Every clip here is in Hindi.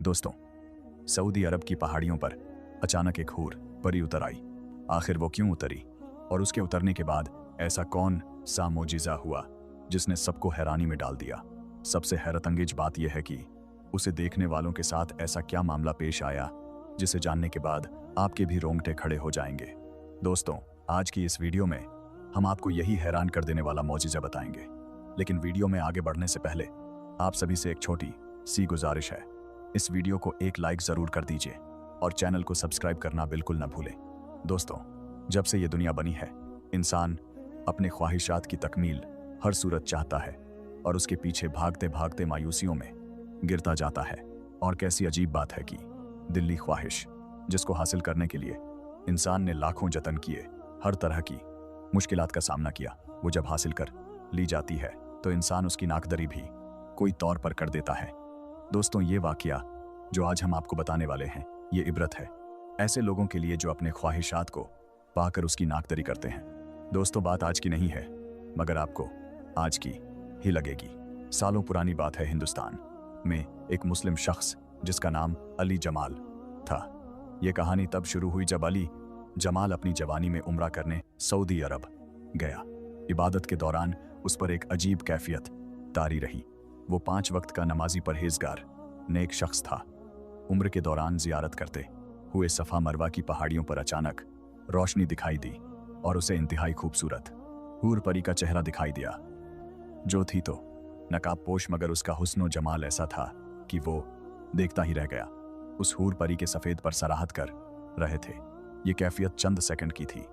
दोस्तों, सऊदी अरब की पहाड़ियों पर अचानक एक हूर परी उतर आई। आखिर वो क्यों उतरी और उसके उतरने के बाद ऐसा कौन सा मोजिज़ा हुआ जिसने सबको हैरानी में डाल दिया। सबसे हैरतअंगेज बात यह है कि उसे देखने वालों के साथ ऐसा क्या मामला पेश आया जिसे जानने के बाद आपके भी रोंगटे खड़े हो जाएंगे। दोस्तों, आज की इस वीडियो में हम आपको यही हैरान कर देने वाला मोजिज़ा बताएंगे। लेकिन वीडियो में आगे बढ़ने से पहले आप सभी से एक छोटी सी गुजारिश है, इस वीडियो को एक लाइक जरूर कर दीजिए और चैनल को सब्सक्राइब करना बिल्कुल न भूलें। दोस्तों, जब से ये दुनिया बनी है, इंसान अपने ख्वाहिशात की तकमील हर सूरत चाहता है और उसके पीछे भागते भागते मायूसियों में गिरता जाता है। और कैसी अजीब बात है कि दिल्ली ख्वाहिश, जिसको हासिल करने के लिए इंसान ने लाखों जतन किए, हर तरह की मुश्किलात का सामना किया, वो जब हासिल कर ली जाती है तो इंसान उसकी नाकदरी भी कोई तौर पर कर देता है। दोस्तों, ये वाकया जो आज हम आपको बताने वाले हैं, ये इबरत है ऐसे लोगों के लिए जो अपने ख्वाहिशात को पाकर उसकी नाकदरी करते हैं। दोस्तों, बात आज की नहीं है, मगर आपको आज की ही लगेगी। सालों पुरानी बात है। हिंदुस्तान में एक मुस्लिम शख्स जिसका नाम अली जमाल था। ये कहानी तब शुरू हुई जब अली जमाल अपनी जवानी में उम्रा करने सऊदी अरब गया। इबादत के दौरान उस पर एक अजीब कैफियत तारी रही। वो 5 वक्त का नमाजी परहेजगार नेक शख्स था। उम्र के दौरान जियारत करते हुए सफ़ा मरवा की पहाड़ियों पर अचानक रोशनी दिखाई दी और उसे इंतहाई खूबसूरत हूर परी का चेहरा दिखाई दिया, जो थी तो नकाब पोश, मगर उसका हुस्न और जमाल ऐसा था कि वो देखता ही रह गया। उस हूर परी के सफ़ेद पर सराहत कर रहे थे। ये कैफियत चंद सेकंड की थी,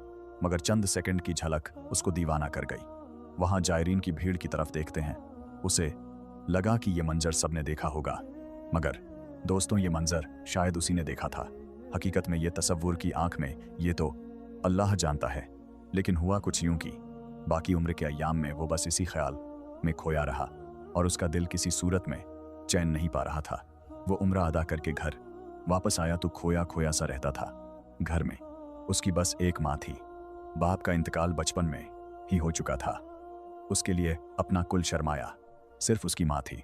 मगर चंद सेकंड की झलक उसको दीवाना कर गई। वहां जायरीन की भीड़ की तरफ देखते हैं उसे लगा कि ये मंजर सबने देखा होगा, मगर दोस्तों, ये मंजर शायद उसी ने देखा था। हकीकत में ये तसव्वुर की आंख में ये तो अल्लाह जानता है, लेकिन हुआ कुछ यूं कि बाकी उम्र के अय्याम में वो बस इसी ख्याल में खोया रहा और उसका दिल किसी सूरत में चैन नहीं पा रहा था। वो उम्र अदा करके घर वापस आया तो खोया खोया सा रहता था। घर में उसकी बस एक माँ थी। बाप का इंतकाल बचपन में ही हो चुका था। उसके लिए अपना कुल शर्माया सिर्फ उसकी माँ थी,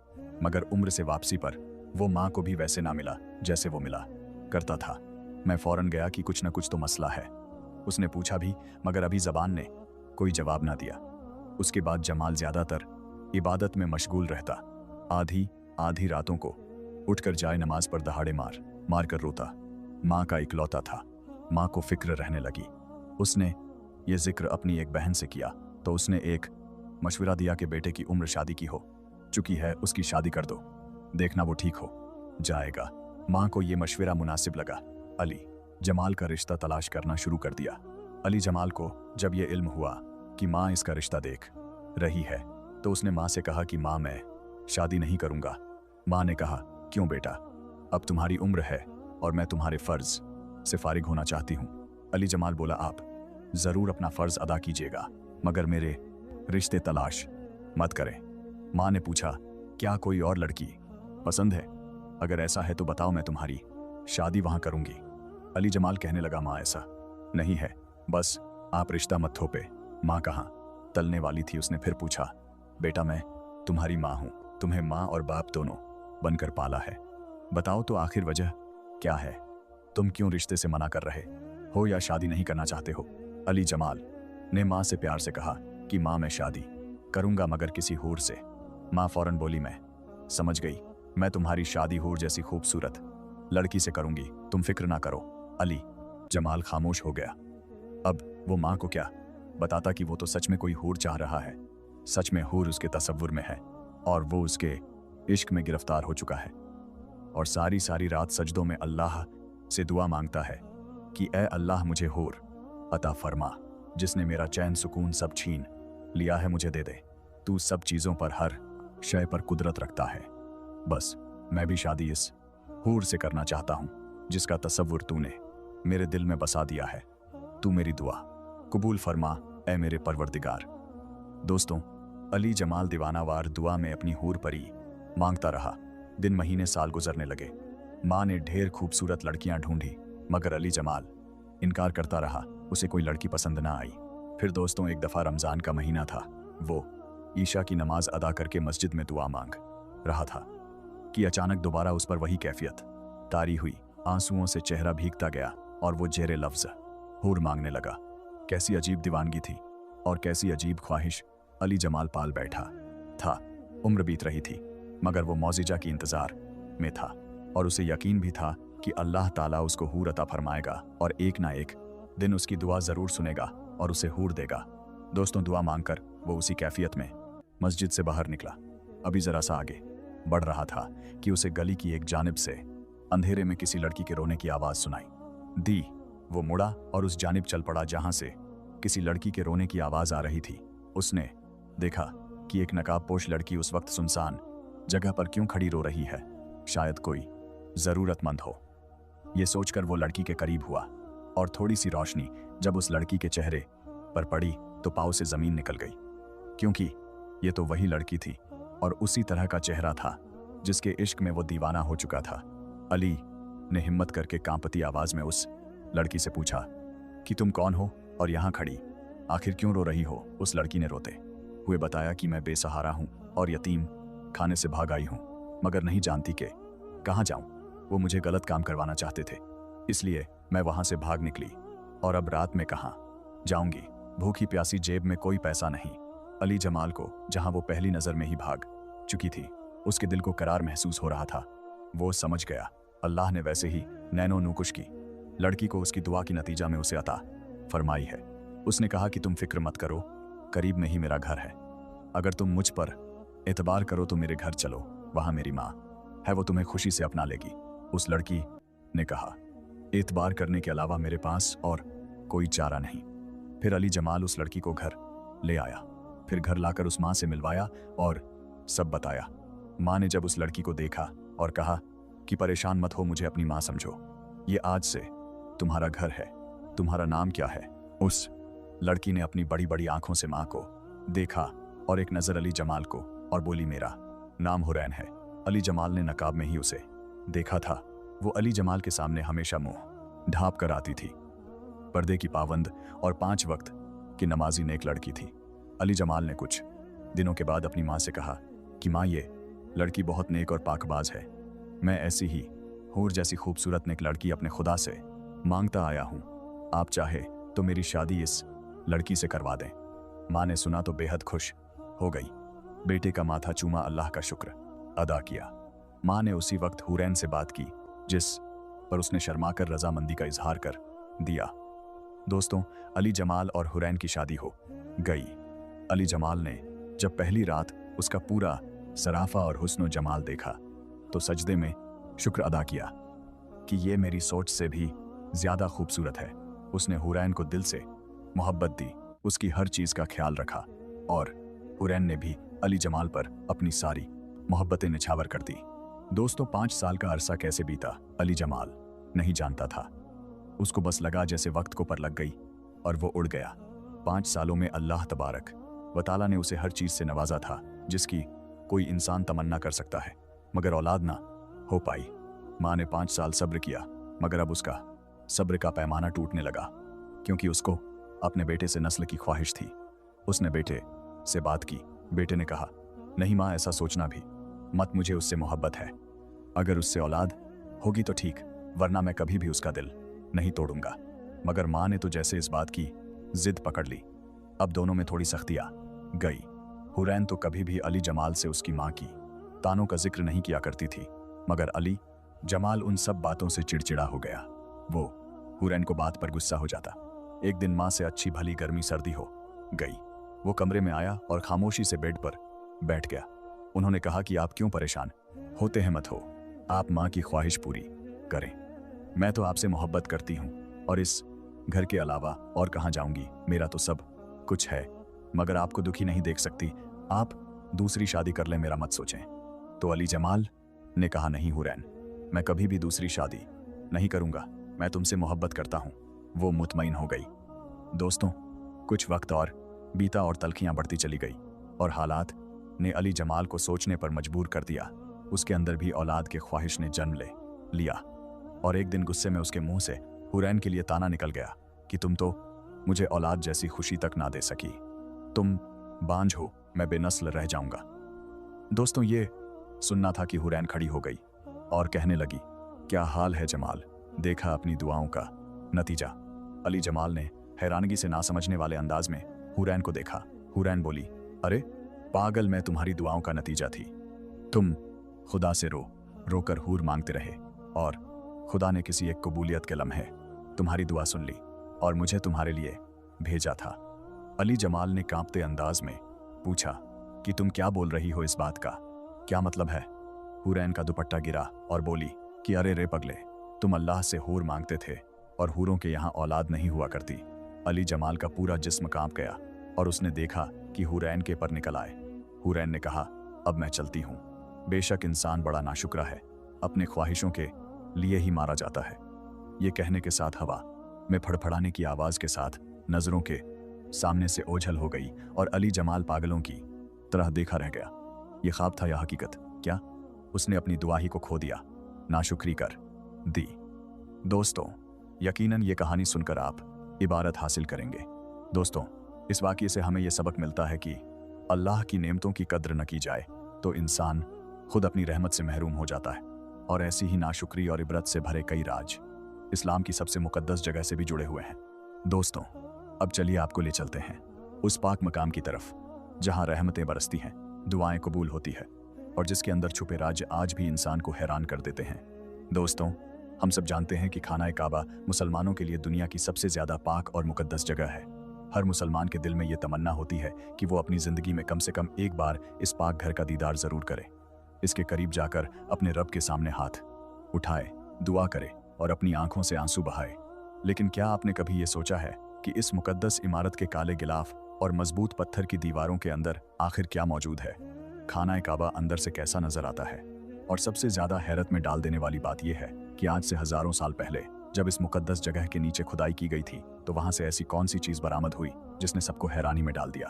मगर उम्र से वापसी पर वो माँ को भी वैसे ना मिला जैसे वो मिला करता था। मैं फौरन गया कि कुछ न कुछ तो मसला है। उसने पूछा भी, मगर अभी जबान ने कोई जवाब ना दिया। उसके बाद जमाल ज्यादातर इबादत में मशगूल रहता। आधी आधी रातों को उठकर जाए नमाज पर दहाड़े मार कर रोता। माँ का इकलौता था। माँ को फिक्र रहने लगी। उसने ये जिक्र अपनी एक बहन से किया तो उसने एक मशवरा दिया कि बेटे की उम्र शादी की हो चुकी है, उसकी शादी कर दो, देखना वो ठीक हो जाएगा। माँ को ये मशवरा मुनासिब लगा। अली जमाल का रिश्ता तलाश करना शुरू कर दिया। अली जमाल को जब ये इल्म हुआ कि माँ इसका रिश्ता देख रही है तो उसने माँ से कहा कि माँ, मैं शादी नहीं करूँगा। माँ ने कहा, क्यों बेटा, अब तुम्हारी उम्र है और मैं तुम्हारे फ़र्ज से फारिग होना चाहती हूँ। अली जमाल बोला, आप ज़रूर अपना फ़र्ज अदा कीजिएगा, मगर मेरे रिश्ते तलाश मत करें। माँ ने पूछा, क्या कोई और लड़की पसंद है? अगर ऐसा है तो बताओ, मैं तुम्हारी शादी वहाँ करूँगी। अली जमाल कहने लगा, माँ ऐसा नहीं है, बस आप रिश्ता मत थोपे। माँ कहाँ तलने वाली थी। उसने फिर पूछा, बेटा, मैं तुम्हारी माँ हूँ, तुम्हें माँ और बाप दोनों बनकर पाला है, बताओ तो आखिर वजह क्या है? तुम क्यों रिश्ते से मना कर रहे हो या शादी नहीं करना चाहते हो? अली जमाल ने माँ से प्यार से कहा कि माँ, मैं शादी करूँगा, मगर किसी हूर से। माँ फौरन बोली, मैं समझ गई, मैं तुम्हारी शादी हूर जैसी खूबसूरत लड़की से करूँगी, तुम फिक्र ना करो। अली जमाल खामोश हो गया। अब वो माँ को क्या बताता कि वो तो सच में कोई हूर चाह रहा है। सच में हूर उसके तसव्वुर में है और वो उसके इश्क में गिरफ्तार हो चुका है और सारी सारी रात सजदों में अल्लाह से दुआ मांगता है कि ए अल्लाह, मुझे हूर अता फरमा, जिसने मेरा चैन सुकून सब छीन लिया है, मुझे दे दे। तू सब चीज़ों पर, हर शय पर कुदरत रखता है। बस मैं भी शादी इस हूर से करना चाहता हूँ जिसका तसव्वुर तूने मेरे दिल में बसा दिया है। तू मेरी दुआ कबूल फरमा ए मेरे परवरदिगार। दोस्तों, अली जमाल दीवानावार दुआ में अपनी हूर परी मांगता रहा। दिन महीने साल गुजरने लगे। माँ ने ढेर खूबसूरत लड़कियां ढूंढी, मगर अली जमाल इनकार करता रहा। उसे कोई लड़की पसंद ना आई। फिर दोस्तों, एक दफ़ा रमज़ान का महीना था। वो ईशा की नमाज अदा करके मस्जिद में दुआ मांग रहा था कि अचानक दोबारा उस पर वही कैफियत तारी हुई, आंसुओं से चेहरा भीगता गया और वो जेरे लफ्ज हूर मांगने लगा। कैसी अजीब दीवानगी थी और कैसी अजीब ख्वाहिश अली जमाल पाल बैठा था। उम्र बीत रही थी मगर वो मौजिजा की इंतजार में था और उसे यकीन भी था कि अल्लाह ताला उसको हूर अता फरमाएगा और एक ना एक दिन उसकी दुआ जरूर सुनेगा और उसे हूर देगा। दोस्तों, दुआ मांगकर वो उसी कैफियत में मस्जिद से बाहर निकला। अभी जरा सा आगे बढ़ रहा था कि उसे गली की एक जानिब से अंधेरे में किसी लड़की के रोने की आवाज सुनाई दी। वो मुड़ा और उस जानिब चल पड़ा जहां से किसी लड़की के रोने की आवाज आ रही थी। उसने देखा कि एक नकाबपोश लड़की उस वक्त सुनसान जगह पर क्यों खड़ी रो रही है, शायद कोई जरूरतमंद हो। ये सोचकर वो लड़की के करीब हुआ और थोड़ी सी रोशनी जब उस लड़की के चेहरे पर पड़ी तो पाँव से जमीन निकल गई, क्योंकि ये तो वही लड़की थी और उसी तरह का चेहरा था जिसके इश्क में वो दीवाना हो चुका था। अली ने हिम्मत करके कांपती आवाज में उस लड़की से पूछा कि तुम कौन हो और यहाँ खड़ी आखिर क्यों रो रही हो। उस लड़की ने रोते हुए बताया कि मैं बेसहारा हूँ और यतीम खाने से भाग आई हूँ, मगर नहीं जानती कि कहाँ जाऊँ। वो मुझे गलत काम करवाना चाहते थे, इसलिए मैं वहां से भाग निकली और अब रात में कहाँ जाऊंगी। भूखी प्यासी, जेब में कोई पैसा नहीं। अली जमाल को जहां वो पहली नजर में ही भाग चुकी थी, उसके दिल को करार महसूस हो रहा था। वो समझ गया अल्लाह ने वैसे ही नैनो नूकुश की लड़की को उसकी दुआ की नतीजा में उसे अता फरमाई है। उसने कहा कि तुम फिक्र मत करो, करीब में ही मेरा घर है। अगर तुम मुझ पर एतबार करो तो मेरे घर चलो, वहां मेरी माँ है, वो तुम्हें खुशी से अपना लेगी। उस लड़की ने कहा, एतबार करने के अलावा मेरे पास और कोई चारा नहीं। फिर अली जमाल उस लड़की को घर ले आया, फिर घर लाकर उस माँ से मिलवाया और सब बताया। माँ ने जब उस लड़की को देखा और कहा कि परेशान मत हो, मुझे अपनी माँ समझो, ये आज से तुम्हारा घर है, तुम्हारा नाम क्या है। उस लड़की ने अपनी बड़ी बड़ी आंखों से माँ को देखा और एक नजर अली जमाल को और बोली, मेरा नाम हुरैन है। अली जमाल ने नकाब में ही उसे देखा था। वो अली जमाल के सामने हमेशा मुंह ढांप कर आती थी, पर्दे की पाबंद और 5 वक्त की नमाजी नेक लड़की थी। अली जमाल ने कुछ दिनों के बाद अपनी माँ से कहा कि माँ, ये लड़की बहुत नेक और पाकबाज है, मैं ऐसी ही हूर जैसी खूबसूरत नेक लड़की अपने खुदा से मांगता आया हूँ, आप चाहे तो मेरी शादी इस लड़की से करवा दें। माँ ने सुना तो बेहद खुश हो गई, बेटे का माथा चूमा, अल्लाह का शुक्र अदा किया। माँ ने उसी वक्त हुरैन से बात की, जिस पर उसने शर्माकर रजामंदी का इजहार कर दिया। दोस्तों, अली जमाल और हुरैन की शादी हो गई। अली जमाल ने जब पहली रात उसका पूरा सराफा और हुस्न जमाल देखा तो सजदे में शुक्र अदा किया कि ये मेरी सोच से भी ज्यादा खूबसूरत है। उसने हुरैन को दिल से मोहब्बत दी, उसकी हर चीज का ख्याल रखा और हुरैन ने भी अली जमाल पर अपनी सारी मोहब्बतें निछावर कर दी। दोस्तों, 5 साल का अरसा कैसे बीता अली जमाल नहीं जानता था। उसको बस लगा जैसे वक्त को पर लग गई और वो उड़ गया। 5 सालों में अल्लाह तबारक व तआला ने उसे हर चीज से नवाजा था जिसकी कोई इंसान तमन्ना कर सकता है, मगर औलाद ना हो पाई। माँ ने 5 साल सब्र किया, मगर अब उसका सब्र का पैमाना टूटने लगा, क्योंकि उसको अपने बेटे से नस्ल की ख्वाहिश थी। उसने बेटे से बात की। बेटे ने कहा, नहीं माँ, ऐसा सोचना भी मत, मुझे उससे मोहब्बत है। अगर उससे औलाद होगी तो ठीक, वरना मैं कभी भी उसका दिल नहीं तोड़ूंगा। मगर माँ ने तो जैसे इस बात की जिद पकड़ ली। अब दोनों में थोड़ी सख्ती आ गई। हुरैन तो कभी भी अली जमाल से उसकी माँ की तानों का जिक्र नहीं किया करती थी, मगर अली जमाल उन सब बातों से चिड़चिड़ा हो गया। वो हुरैन को बात पर गुस्सा हो जाता। एक दिन माँ से अच्छी भली गर्मी सर्दी हो गई। वो कमरे में आया और खामोशी से बेड पर बैठ गया। उन्होंने कहा कि आप क्यों परेशान होते हैं, मत हो, आप माँ की ख्वाहिश पूरी करें। मैं तो आपसे मोहब्बत करती हूँ और इस घर के अलावा और कहाँ जाऊंगी, मेरा तो सब कुछ है, मगर आपको दुखी नहीं देख सकती, आप दूसरी शादी कर लें, मेरा मत सोचें। तो अली जमाल ने कहा, नहीं हुरैन, मैं कभी भी दूसरी शादी नहीं करूंगा, मैं तुमसे मोहब्बत करता हूँ। वो मुतमईन हो गई। दोस्तों, कुछ वक्त और बीता और तलखियां बढ़ती चली गई और हालात ने अली जमाल को सोचने पर मजबूर कर दिया। उसके अंदर भी औलाद के ख्वाहिश ने जन्म ले लिया और एक दिन गुस्से में उसके मुंह से हुरैन के लिए ताना निकल गया कि तुम तो मुझे औलाद जैसी खुशी तक ना दे सकी, तुम बांझ हो, मैं बेनस्ल रह जाऊंगा। दोस्तों, ये सुनना था कि हुरैन खड़ी हो गई और कहने लगी क्या हाल है जमाल? देखा अपनी दुआओं का नतीजा। अली जमाल ने हैरानगी से ना समझने वाले अंदाज में हुरैन को देखा। हुरैन बोली, अरे पागल, मैं तुम्हारी दुआओं का नतीजा थी। तुम खुदा से रोकर हूर मांगते रहे और खुदा ने किसी एक कबूलियत के लम्हे तुम्हारी दुआ सुन ली और मुझे तुम्हारे लिए भेजा था। अली जमाल ने कांपते अंदाज में पूछा कि तुम क्या बोल रही हो, इस बात का क्या मतलब है? हुरैन का दुपट्टा गिरा और बोली कि अरे रे पगले, तुम अल्लाह से हूर मांगते थे और हूरों के यहाँ औलाद नहीं हुआ करती। अली जमाल का पूरा जिस्म कांप गया और उसने देखा कि हुरैन के पर निकल आए। हुरैन ने कहा, अब मैं चलती हूँ। बेशक इंसान बड़ा नाशुक्रा है, अपने ख्वाहिशों के लिए ही मारा जाता है। ये कहने के साथ हवा में फड़फड़ाने की आवाज के साथ नजरों के सामने से ओझल हो गई और अली जमाल पागलों की तरह देखा रह गया। ये ख्वाब था या हकीकत? क्या उसने अपनी दुआ ही को खो दिया, नाशुक्री कर दी? दोस्तों, यकीनन ये कहानी सुनकर आप इबारत हासिल करेंगे। दोस्तों, इस वाक़ये से हमें यह सबक मिलता है कि अल्लाह की नेमतों की कद्र न की जाए तो इंसान खुद अपनी रहमत से महरूम हो जाता है। और ऐसी ही नाशुक्री और इबरत से भरे कई राज इस्लाम की सबसे मुकद्दस जगह से भी जुड़े हुए हैं। दोस्तों, अब चलिए आपको ले चलते हैं उस पाक मकाम की तरफ जहां रहमतें बरसती हैं, दुआएं कबूल होती है और जिसके अंदर छुपे राज आज भी इंसान को हैरान कर देते हैं। दोस्तों, हम सब जानते हैं कि खाना काबा मुसलमानों के लिए दुनिया की सबसे ज्यादा पाक और मुकद्दस जगह है। हर मुसलमान के दिल में ये तमन्ना होती है कि वो अपनी जिंदगी में कम से कम एक बार इस पाक घर का दीदार जरूर करे, इसके करीब जाकर अपने रब के सामने हाथ उठाए, दुआ करे और अपनी आंखों से आंसू बहाए। लेकिन क्या आपने कभी ये सोचा है कि इस मुकद्दस इमारत के काले गिलाफ और मजबूत पत्थर की दीवारों के अंदर आखिर क्या मौजूद है? खाना काबा अंदर से कैसा नजर आता है? और सबसे ज्यादा हैरत में डाल देने वाली बात यह है कि आज से हजारों साल पहले जब इस मुकद्दस जगह के नीचे खुदाई की गई थी तो वहां से ऐसी कौन सी चीज बरामद हुई जिसने सबको हैरानी में डाल दिया।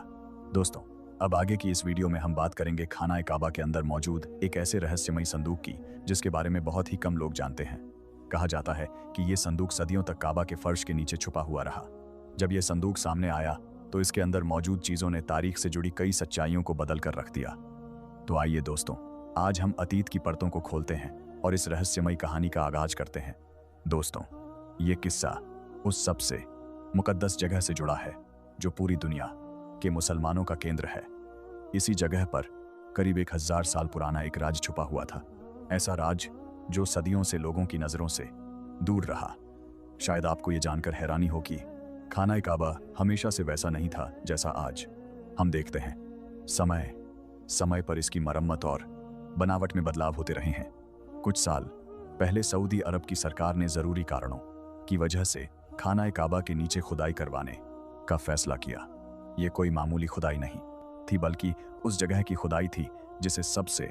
दोस्तों, अब आगे की इस वीडियो में हम बात करेंगे खाना काबा के अंदर मौजूद एक ऐसे रहस्यमयी संदूक की जिसके बारे में बहुत ही कम लोग जानते हैं। कहा जाता है कि ये संदूक सदियों तक काबा के फर्श के नीचे छुपा हुआ रहा। जब यह संदूक सामने आया तो इसके अंदर मौजूद चीजों ने तारीख से जुड़ी कई सच्चाइयों को बदल कर रख दिया। तो आइए दोस्तों, आज हम अतीत की परतों को खोलते हैं और इस रहस्यमयी कहानी का आगाज करते हैं। दोस्तों, ये किस्सा उस सबसे मुकद्दस जगह से जुड़ा है जो पूरी दुनिया के मुसलमानों का केंद्र है। इसी जगह पर करीब 1000 साल पुराना एक राज छुपा हुआ था। ऐसा राज जो सदियों से लोगों की नजरों से दूर रहा। शायद आपको ये जानकर हैरानी हो कि खाना काबा हमेशा से वैसा नहीं था जैसा आज हम देखते हैं। समय समय पर इसकी मरम्मत और बनावट में बदलाव होते रहे हैं। कुछ साल पहले सऊदी अरब की सरकार ने जरूरी कारणों की वजह से खाना काबा के नीचे खुदाई करवाने का फैसला किया। ये कोई मामूली खुदाई नहीं थी, बल्कि उस जगह की खुदाई थी जिसे सबसे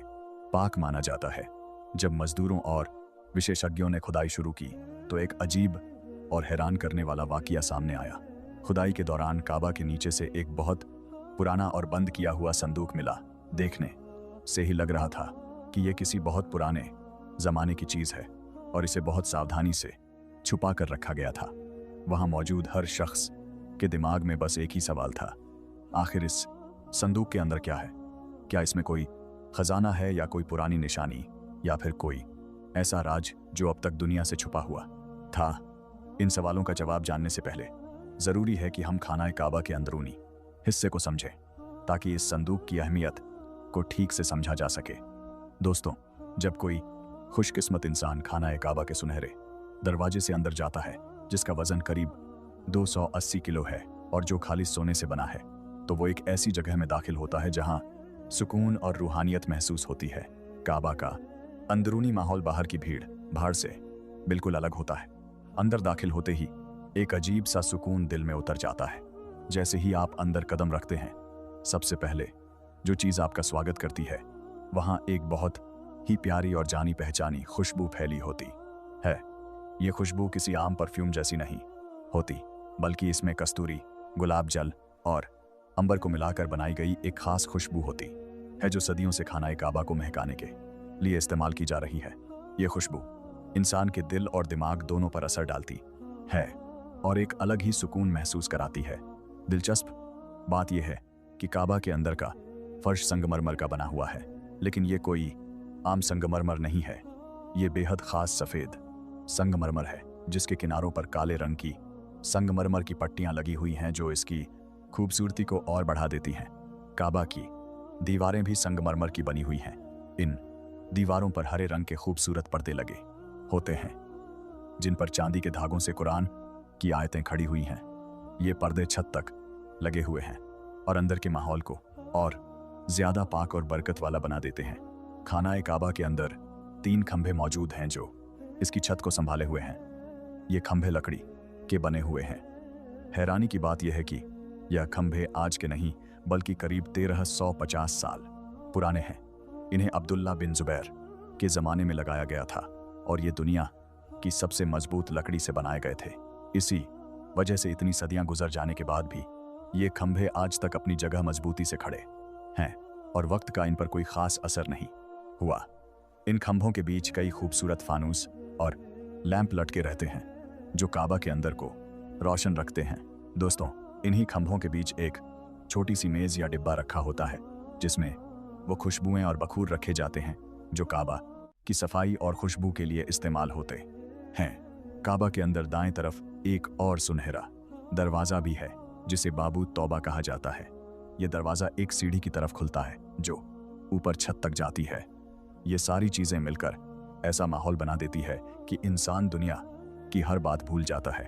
पाक माना जाता है। जब मजदूरों और विशेषज्ञों ने खुदाई शुरू की तो एक अजीब और हैरान करने वाला वाकया सामने आया। खुदाई के दौरान काबा के नीचे से एक बहुत पुराना और बंद किया हुआ संदूक मिला। देखने से ही लग रहा था कि यह किसी बहुत पुराने जमाने की चीज है और इसे बहुत सावधानी से छुपा कर रखा गया था। वहां मौजूद हर शख्स के दिमाग में बस एक ही सवाल था, आखिर इस संदूक के अंदर क्या है? क्या इसमें कोई खजाना है या कोई पुरानी निशानी या फिर कोई ऐसा राज जो अब तक दुनिया से छुपा हुआ था? इन सवालों का जवाब जानने से पहले जरूरी है कि हम खाना काबा के अंदरूनी हिस्से को समझें ताकि इस संदूक की अहमियत को ठीक से समझा जा सके। दोस्तों, जब कोई खुशकिस्मत इंसान खाना काबा के सुनहरे दरवाजे से अंदर जाता है जिसका वजन करीब 280 किलो है और जो खालिस सोने से बना है, तो वो एक ऐसी जगह में दाखिल होता है जहां सुकून और रूहानियत महसूस होती है। काबा का अंदरूनी माहौल बाहर की भीड़ भाड़ से बिल्कुल अलग होता है। अंदर दाखिल होते ही एक अजीब सा सुकून दिल में उतर जाता है। जैसे ही आप अंदर कदम रखते हैं, सबसे पहले जो चीज आपका स्वागत करती है वहां एक बहुत ही प्यारी और जानी पहचानी खुशबू फैली होती है। ये खुशबू किसी आम परफ्यूम जैसी नहीं होती, बल्कि इसमें कस्तूरी, गुलाब जल और अंबर को मिलाकर बनाई गई एक खास खुशबू होती है जो सदियों से खाना काबा को महकाने के लिए इस्तेमाल की जा रही है। ये खुशबू इंसान के दिल और दिमाग दोनों पर असर डालती है और एक अलग ही सुकून महसूस कराती है। दिलचस्प बात यह है कि काबा के अंदर का फर्श संगमरमर का बना हुआ है, लेकिन ये कोई आम संगमरमर नहीं है। ये बेहद खास सफ़ेद संगमरमर है, जिसके किनारों पर काले रंग की संगमरमर की पट्टियां लगी हुई हैं जो इसकी खूबसूरती को और बढ़ा देती हैं। काबा की दीवारें भी संगमरमर की बनी हुई हैं। इन दीवारों पर हरे रंग के खूबसूरत पर्दे लगे होते हैं, जिन पर चांदी के धागों से कुरान की आयतें खड़ी हुई हैं। ये पर्दे छत तक लगे हुए हैं और अंदर के माहौल को और ज्यादा पाक और बरकत वाला बना देते हैं। खाना काबा के अंदर 3 खंभे मौजूद हैं जो इसकी छत को संभाले हुए हैं। ये खंभे लकड़ी के बने हुए हैं। हैरानी की बात यह है कि यह खंभे आज के नहीं बल्कि करीब 1350 साल पुराने हैं। इन्हें अब्दुल्ला बिन जुबैर के ज़माने में लगाया गया था और ये दुनिया की सबसे मजबूत लकड़ी से बनाए गए थे। इसी वजह से इतनी सदियां गुजर जाने के बाद भी ये खंभे आज तक अपनी जगह मजबूती से खड़े हैं और वक्त का इन पर कोई खास असर नहीं हुआ। इन खंभों के बीच कई खूबसूरत फानूस और लैंप लटके रहते हैं जो काबा के अंदर को रोशन रखते हैं। दोस्तों, इन्हीं खंभों के बीच एक छोटी सी मेज या डिब्बा रखा होता है जिसमें वो खुशबुएं और बखूर रखे जाते हैं जो काबा की सफाई और खुशबू के लिए इस्तेमाल होते हैं। काबा के अंदर दाएं तरफ एक और सुनहरा दरवाज़ा भी है जिसे बाबू तौबा कहा जाता है। यह दरवाज़ा एक सीढ़ी की तरफ खुलता है जो ऊपर छत तक जाती है। ये सारी चीज़ें मिलकर ऐसा माहौल बना देती है कि इंसान दुनिया की हर बात भूल जाता है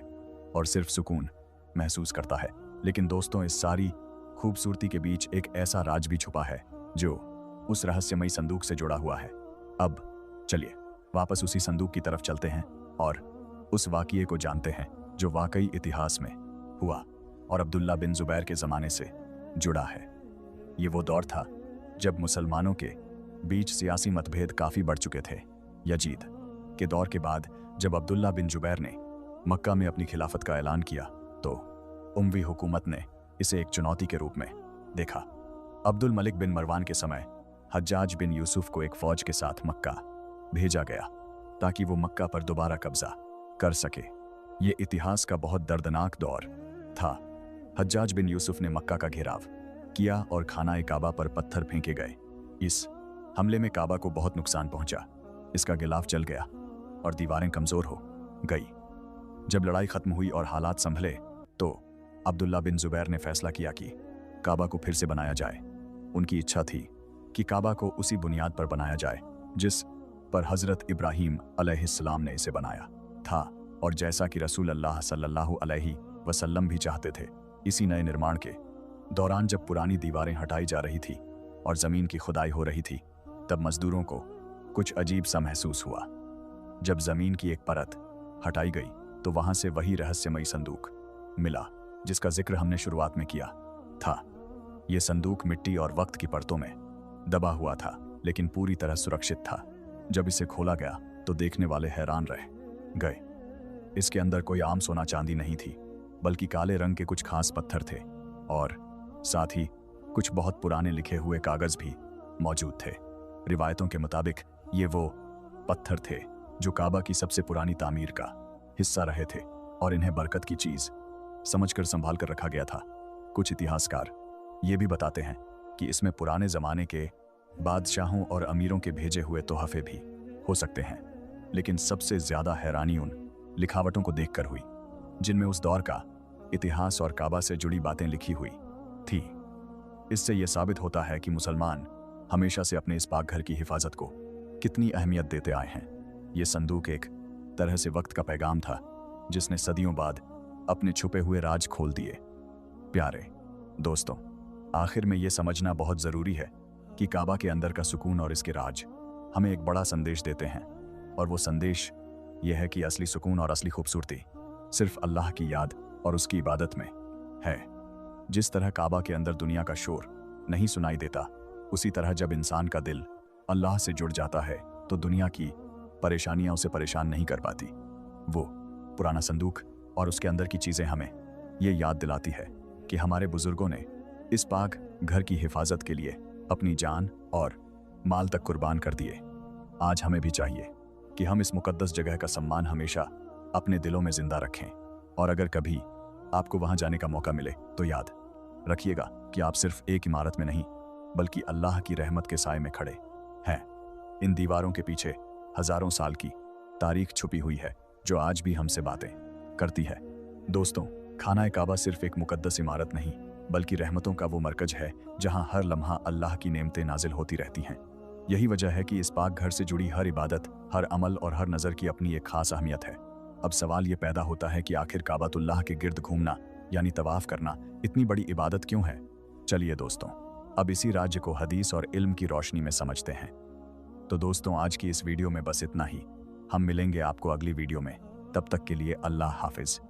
और सिर्फ सुकून महसूस करता है। लेकिन दोस्तों, इस सारी खूबसूरती के बीच एक ऐसा राज भी छुपा है जो उस रहस्यमयी संदूक से जुड़ा हुआ है। अब चलिए वापस उसी संदूक की तरफ चलते हैं और उस वाक़ये को जानते हैं जो वाकई इतिहास में हुआ और अब्दुल्ला बिन जुबैर के ज़माने से जुड़ा है। ये वो दौर था जब मुसलमानों के बीच सियासी मतभेद काफ़ी बढ़ चुके थे। यजीद के दौर के बाद जब अब्दुल्ला बिन जुबैर ने मक्का में अपनी खिलाफत का ऐलान किया तो उमवी हुकूमत ने इसे एक चुनौती के रूप में देखा। अब्दुल मलिक बिन मरवान के समय हज्जाज बिन यूसुफ को एक फ़ौज के साथ मक्का भेजा गया ताकि वो मक्का पर दोबारा कब्जा कर सके। ये इतिहास का बहुत दर्दनाक दौर था। हज्जाज बिन यूसुफ ने मक्का का घेराव किया और खाना काबा पर पत्थर फेंके गए। इस हमले में काबा को बहुत नुकसान पहुंचा। इसका गिलाफ जल गया और दीवारें कमज़ोर हो गई। जब लड़ाई ख़त्म हुई और हालात संभले तो अब्दुल्ला बिन जुबैर ने फैसला किया कि काबा को फिर से बनाया जाए। उनकी इच्छा थी कि काबा को उसी बुनियाद पर बनाया जाए जिस पर हज़रत इब्राहीम अलैहिस्सलाम ने इसे बनाया था और जैसा कि रसूल अल्लाह सल्लल्लाहु अलैहि वसल्लम भी चाहते थे। इसी नए निर्माण के दौरान जब पुरानी दीवारें हटाई जा रही थी और ज़मीन की खुदाई हो रही थी तब मज़दूरों को कुछ अजीब सा महसूस हुआ। जब ज़मीन की एक परत हटाई गई तो वहाँ से वही रहस्यमयी संदूक मिला जिसका जिक्र हमने शुरुआत में किया था। ये संदूक मिट्टी और वक्त की परतों में दबा हुआ था लेकिन पूरी तरह सुरक्षित था। जब इसे खोला गया तो देखने वाले हैरान रह गए। इसके अंदर कोई आम सोना चांदी नहीं थी बल्कि काले रंग के कुछ खास पत्थर थे और साथ ही कुछ बहुत पुराने लिखे हुए कागज़ भी मौजूद थे। रिवायतों के मुताबिक ये वो पत्थर थे जो काबा की सबसे पुरानी तामीर का हिस्सा रहे थे और इन्हें बरकत की चीज़ समझकर संभाल कर रखा गया था। कुछ इतिहासकार ये भी बताते हैं कि इसमें पुराने ज़माने के बादशाहों और अमीरों के भेजे हुए तोहफे भी हो सकते हैं। लेकिन सबसे ज़्यादा हैरानी उन लिखावटों को देखकर हुई जिनमें उस दौर का इतिहास और काबा से जुड़ी बातें लिखी हुई थी। इससे यह साबित होता है कि मुसलमान हमेशा से अपने इस पाक घर की हिफाजत को कितनी अहमियत देते आए हैं। ये संदूक एक तरह से वक्त का पैगाम था जिसने सदियों बाद अपने छुपे हुए राज खोल दिए। प्यारे दोस्तों, आखिर में ये समझना बहुत ज़रूरी है कि काबा के अंदर का सुकून और इसके राज हमें एक बड़ा संदेश देते हैं और वो संदेश यह है कि असली सुकून और असली खूबसूरती सिर्फ अल्लाह की याद और उसकी इबादत में है। जिस तरह काबा के अंदर दुनिया का शोर नहीं सुनाई देता, उसी तरह जब इंसान का दिल अल्लाह से जुड़ जाता है तो दुनिया की परेशानियां उसे परेशान नहीं कर पाती। वो पुराना संदूक और उसके अंदर की चीज़ें हमें ये याद दिलाती है कि हमारे बुजुर्गों ने इस पाक घर की हिफाजत के लिए अपनी जान और माल तक कुर्बान कर दिए। आज हमें भी चाहिए कि हम इस मुकद्दस जगह का सम्मान हमेशा अपने दिलों में जिंदा रखें और अगर कभी आपको वहां जाने का मौका मिले तो याद रखिएगा कि आप सिर्फ एक इमारत में नहीं बल्कि अल्लाह की रहमत के साए में खड़े हैं। इन दीवारों के पीछे हजारों साल की तारीख छुपी हुई है जो आज भी हमसे बातें करती है। दोस्तों, खाना काबा सिर्फ एक मुकद्दस इमारत नहीं बल्कि रहमतों का वो मरकज है जहां हर लम्हा अल्लाह की नेमतें नाजिल होती रहती हैं। यही वजह है कि इस पाक घर से जुड़ी हर इबादत, हर अमल और हर नज़र की अपनी एक खास अहमियत है। अब सवाल ये पैदा होता है कि आखिर काबातुल्लाह के गिर्द घूमना यानी तवाफ करना इतनी बड़ी इबादत क्यों है? चलिए दोस्तों, अब इसी राज्य को हदीस और इल्म की रोशनी में समझते हैं। तो दोस्तों, आज की इस वीडियो में बस इतना ही। हम मिलेंगे आपको अगली वीडियो में। तब तक के लिए अल्लाह हाफिज।